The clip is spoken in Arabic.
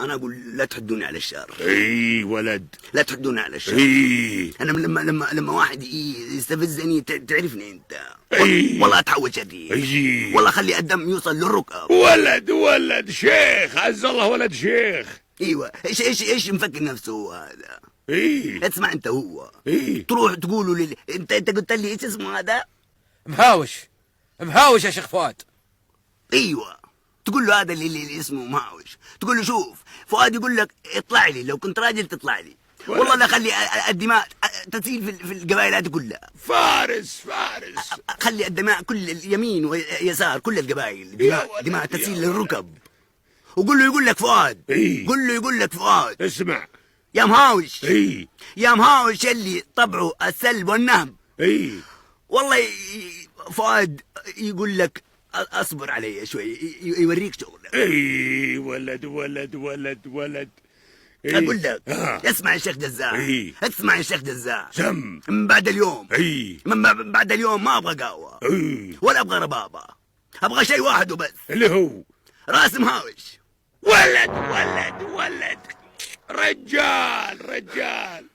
انا اقول لا تحدوني على الشر. اي ولد، لا تحدوني على الشر. اي انا لما واحد يستفزني تعرفني انت. اي والله اتحول شرير. اي والله خلي الدم يوصل للركب. ولد شيخ، عز الله ولد شيخ. ايوه، ايش مفكر نفسه هو هذا؟ اي اسمع انت، هو اي تروح تقولوا انت قلت لي ايش اسمه هذا؟ مهاوش يا شيخ فؤاد. ايوه، تقول له هذا اللي اسمه مهاوش، تقول له شوف فؤاد يقول لك اطلع لي، لو كنت راجل تطلع لي. والله لا خلي الدماء تسيل في القبائل هذه كلها. فارس خلي الدماء كل اليمين ويسار كل القبائل دماء تسيل للركب. وقول له يقول لك فؤاد. قول له يقول لك فؤاد. اسمع يا مهاوش. يا مهاوش اللي طبعه السلب والنهب. والله فؤاد يقول لك اصبر علي شوي، يوريك شغله. ولد اقول لك اسمع يا شيخ جزاع. اسمع يا شيخ جزاع. من بعد اليوم من بعد اليوم ما ابغى قهوه ولا ابغى ربابه، ابغى شيء واحد وبس، اللي هو راس مهاوش. ولد رجال